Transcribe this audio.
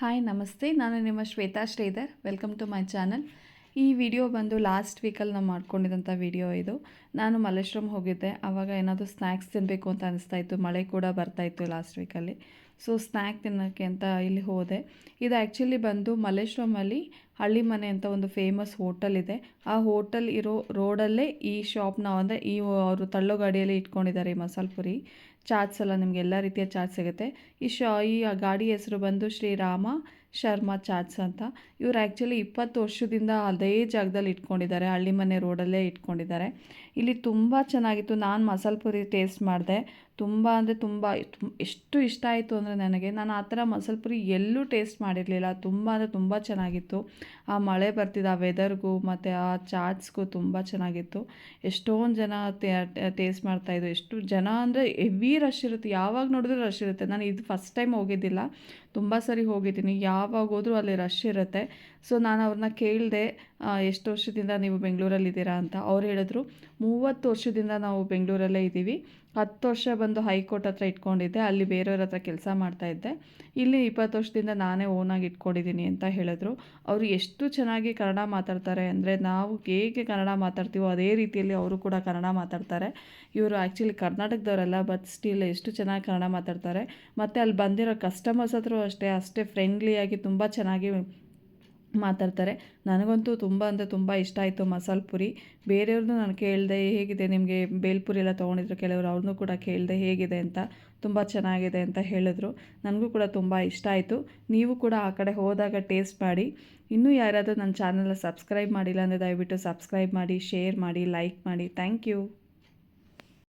Hi ನಮಸ್ತೆ, ನಾನು ನಿಮ್ಮ Shweta Shridhar. Welcome to my channel. ಈ ವಿಡಿಯೋ ಬಂದು ಲಾಸ್ಟ್ ವೀಕಲ್ಲಿ ನಾನು ಮಾಡ್ಕೊಂಡಿದ್ದಂಥ ವಿಡಿಯೋ ಇದು. ನಾನು ಮಲ್ಲೇಶ್ವರಂ ಹೋಗಿದ್ದೆ. ಆವಾಗ ಏನಾದರೂ ಸ್ನ್ಯಾಕ್ಸ್ ತಿನ್ನಬೇಕು ಅಂತ ಅನಿಸ್ತಾಯಿತ್ತು. ಮಳೆ ಕೂಡ ಬರ್ತಾಯಿತ್ತು ಲಾಸ್ಟ್ ವೀಕಲ್ಲಿ. ಸೊ ಸ್ನ್ಯಾಕ್ ತಿನ್ನೋಕ್ಕೆ ಅಂತ ಇಲ್ಲಿ ಹೋದೆ. ಇದು ಆ್ಯಕ್ಚುಲಿ ಬಂದು ಮಲ್ಲೇಶ್ವರಮಲ್ಲಿ ಹಳ್ಳಿ ಮನೆ ಅಂತ ಒಂದು ಫೇಮಸ್ ಹೋಟೆಲ್ ಇದೆ. ಆ ಹೋಟೆಲ್ ಇರೋ ರೋಡಲ್ಲೇ ಈ ಶಾಪ್ನ ಅಂದರೆ ಅವರು ತಳ್ಳೋ ಗಾಡಿಯಲ್ಲಿ ಇಟ್ಕೊಂಡಿದ್ದಾರೆ ಈ ಮಸಾಲೆ ಪುರಿ. ಚಾಟ್ಸ್ ಎಲ್ಲ ನಿಮಗೆ ಎಲ್ಲ ರೀತಿಯ ಚಾಟ್ ಸಿಗುತ್ತೆ. ಈ ಗಾಡಿ ಹೆಸರು ಬಂದು ಶ್ರೀರಾಮ ಶರ್ಮಾ ಚಾಟ್ಸ್ ಅಂತ. ಇವರು ಆ್ಯಕ್ಚುಲಿ 20 ವರ್ಷದಿಂದ ಅದೇ ಜಾಗದಲ್ಲಿ ಇಟ್ಕೊಂಡಿದ್ದಾರೆ, ಹಳ್ಳಿ ಮನೆ ರೋಡಲ್ಲೇ ಇಟ್ಕೊಂಡಿದ್ದಾರೆ. ಇಲ್ಲಿ ತುಂಬ ಚೆನ್ನಾಗಿತ್ತು. ನಾನು ಮಸಾಲೆ ಪುರಿ ಟೇಸ್ಟ್ ಮಾಡಿದೆ. ತುಂಬ ಅಂದರೆ ತುಂಬ ಎಷ್ಟು ಇಷ್ಟ ಆಯಿತು ಅಂದರೆ ನಾನು ಆ ಥರ ಮಸಾಲೆ ಪುರಿ ಎಲ್ಲೂ ಟೇಸ್ಟ್ ಮಾಡಿರಲಿಲ್ಲ. ತುಂಬ ಅಂದರೆ ತುಂಬ ಚೆನ್ನಾಗಿತ್ತು. ಆ ಮಳೆ ಬರ್ತಿದ್ದ ಆ ವೆದರ್ಗೂ ಮತ್ತು ಆ ಚಾಟ್ಸ್ಗೂ ತುಂಬ ಚೆನ್ನಾಗಿತ್ತು. ಎಷ್ಟೊಂದು ಜನ ಟೇಸ್ಟ್ ಮಾಡ್ತಾಯಿದ್ರು. ಎಷ್ಟು ಜನ ಅಂದರೆ ಹೆವಿ ರಶ್ ಇರುತ್ತೆ, ಯಾವಾಗ ನೋಡಿದ್ರೂ ರಶ್ ಇರುತ್ತೆ. ನಾನು ಇದು ಫಸ್ಟ್ ಟೈಮ್ ಹೋಗಿದ್ದಿಲ್ಲ, ತುಂಬ ಸರಿ ಹೋಗಿದ್ದೀನಿ. ಯಾವಾಗ ಹೋದರೂ ಅಲ್ಲಿ ರಶ್ ಇರುತ್ತೆ. ಸೊ ನಾನು ಅವ್ರನ್ನ ಕೇಳಿದೆ, ಎಷ್ಟು ವರ್ಷದಿಂದ ನೀವು ಬೆಂಗಳೂರಲ್ಲಿದ್ದೀರಾ ಅಂತ. ಅವ್ರು ಹೇಳಿದ್ರು 30 ವರ್ಷದಿಂದ ನಾವು ಬೆಂಗಳೂರಲ್ಲೇ ಇದ್ದೀವಿ. 10 ವರ್ಷ ಬಂದು ಹೈಕೋರ್ಟ್ ಹತ್ರ ಇಟ್ಕೊಂಡಿದ್ದೆ, ಅಲ್ಲಿ ಬೇರೆಯವ್ರ ಹತ್ರ ಕೆಲಸ ಮಾಡ್ತಾಯಿದ್ದೆ. ಇಲ್ಲಿ 20 ವರ್ಷದಿಂದ ನಾನೇ ಓನಾಗಿ ಇಟ್ಕೊಂಡಿದ್ದೀನಿ ಅಂತ ಹೇಳಿದ್ರು. ಅವರು ಎಷ್ಟು ಚೆನ್ನಾಗಿ ಕನ್ನಡ ಮಾತಾಡ್ತಾರೆ ಅಂದರೆ, ನಾವು ಹೇಗೆ ಕನ್ನಡ ಮಾತಾಡ್ತೀವೋ ಅದೇ ರೀತಿಯಲ್ಲಿ ಅವರು ಕೂಡ ಕನ್ನಡ ಮಾತಾಡ್ತಾರೆ. ಇವರು ಆ್ಯಕ್ಚುಲಿ ಕರ್ನಾಟಕದವರಲ್ಲ, ಬಟ್ ಸ್ಟಿಲ್ ಎಷ್ಟು ಚೆನ್ನಾಗಿ ಕನ್ನಡ ಮಾತಾಡ್ತಾರೆ. ಮತ್ತು ಅಲ್ಲಿ ಬಂದಿರೋ ಕಸ್ಟಮರ್ಸ್ ಹತ್ರ ಅಷ್ಟೇ ಫ್ರೆಂಡ್ಲಿಯಾಗಿ ತುಂಬ ಚೆನ್ನಾಗಿ ಮಾತಾಡ್ತಾರೆ. ನನಗಂತೂ ತುಂಬ ಅಂದರೆ ತುಂಬ ಇಷ್ಟ ಆಯಿತು ಮಸಾಲೆ ಪುರಿ. ಬೇರೆಯವ್ರನ್ನೂ ನಾನು ಕೇಳಿದೆ, ಹೇಗಿದೆ ನಿಮಗೆ ಬೇಲ್ಪುರಿ ಎಲ್ಲ ತೊಗೊಂಡಿದ್ರು ಕೆಲವರು, ಅವ್ರನ್ನೂ ಕೂಡ ಕೇಳಿದೆ ಹೇಗಿದೆ ಅಂತ. ತುಂಬ ಚೆನ್ನಾಗಿದೆ ಅಂತ ಹೇಳಿದ್ರು. ನನಗೂ ಕೂಡ ತುಂಬ ಇಷ್ಟ ಆಯಿತು. ನೀವು ಕೂಡ ಆ ಕಡೆ ಹೋದಾಗ ಟೇಸ್ಟ್ ಮಾಡಿ. ಇನ್ನೂ ಯಾರಾದರೂ ನನ್ನ ಚಾನಲ್ನ ಸಬ್ಸ್ಕ್ರೈಬ್ ಮಾಡಿಲ್ಲ ಅಂದರೆ ದಯವಿಟ್ಟು ಸಬ್ಸ್ಕ್ರೈಬ್ ಮಾಡಿ, ಶೇರ್ ಮಾಡಿ, ಲೈಕ್ ಮಾಡಿ. Thank you.